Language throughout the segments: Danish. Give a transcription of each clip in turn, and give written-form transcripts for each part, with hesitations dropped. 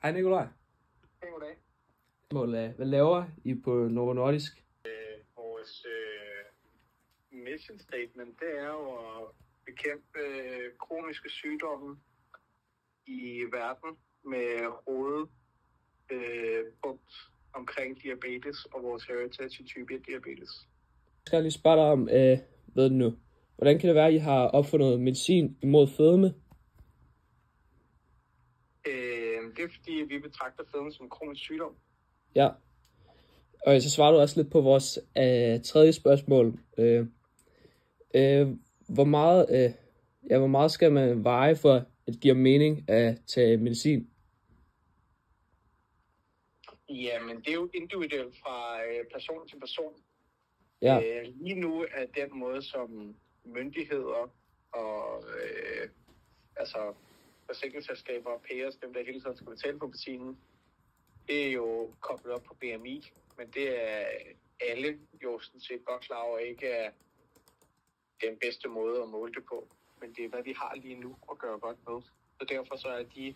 Hej Nikolaj. Hej, Goddag. Hvad laver I på Novo Nordisk? Vores mission statement, det er jo at bekæmpe kroniske sygdomme i verden med hovedpunkt omkring diabetes og vores heritage type 1 diabetes. Jeg skal lige spørge dig om, hvad nu? Hvordan kan det være, at I har opfundet medicin imod fedme? Det er fordi, vi betragter fedme som kronisk sygdom. Ja. Og så svarer du også lidt på vores tredje spørgsmål. Hvor meget skal man veje for, at det giver mening at tage medicin? Jamen, det er jo individuelt fra person til person. Ja. Lige nu er den måde, som myndigheder og forsikringsselskaber og payers, dem der hele tiden skal betale for medicinen, det er jo koblet op på BMI, men det er alle jo sådan set godt klar over ikke er den bedste måde at måle det på. Men det er, hvad vi har lige nu at gøre godt med. Så derfor så er de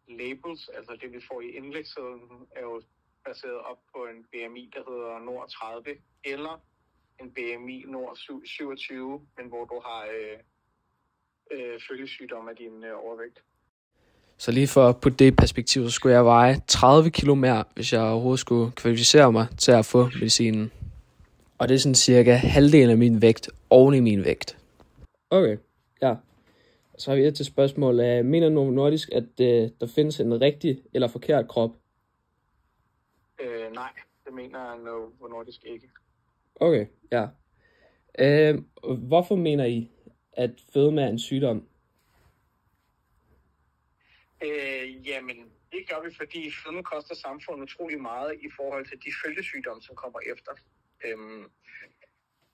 labels, altså det vi får i indlægssedlen, er jo baseret op på en BMI, der hedder Nord 30, eller en BMI Nord 27, men hvor du har følgesygdom af din overvægt. Så lige for at putte det i perspektiv, så skulle jeg veje 30 kilo mere, hvis jeg overhovedet skulle kvalificere mig til at få medicinen. Og det er sådan cirka halvdelen af min vægt oven i min vægt. Okay, ja. Så har vi et til spørgsmål. Mener Novo Nordisk, at der findes en rigtig eller forkert krop? Nej, det mener Novo Nordisk ikke. Okay, ja. Hvorfor mener I, at fedme er en sygdom? Jamen, det gør vi, fordi fedme koster samfundet utrolig meget i forhold til de følgesygdomme, som kommer efter.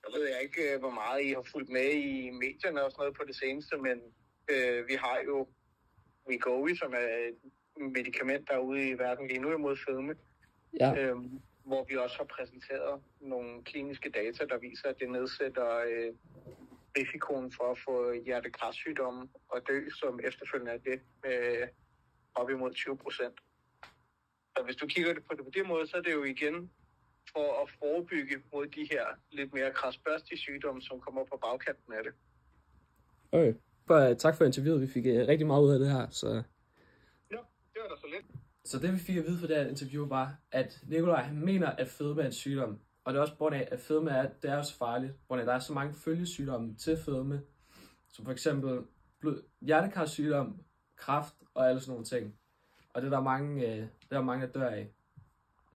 Jeg ved ikke, hvor meget I har fulgt med i medierne og sådan noget på det seneste, men vi har jo Wegovy, som er et medicament derude i verden lige nu imod fedme. Ja. Hvor vi også har præsenteret nogle kliniske data, der viser, at det nedsætter risikoen for at få hjertekarsygdomme og dø som efterfølgende af det med op imod 20%. Så hvis du kigger på det på den måde, så er det jo igen for at forebygge mod de her lidt mere kradsbørstige sygdomme, som kommer på bagkanten af det. Okay. Tak for interviewet. Vi fik rigtig meget ud af det her. Så... Ja, det var da så lidt. Så det vi fik at vide fra det her interview var, at Nikolaj mener, at fedme er en sygdom. Og det er også på grund af, at fedme det er også farligt. På grund af, at der er så mange følgesygdomme til fedme. Som for eksempel hjertekarsygdom, kræft og alle sådan nogle ting. Og det er der mange, der dør af.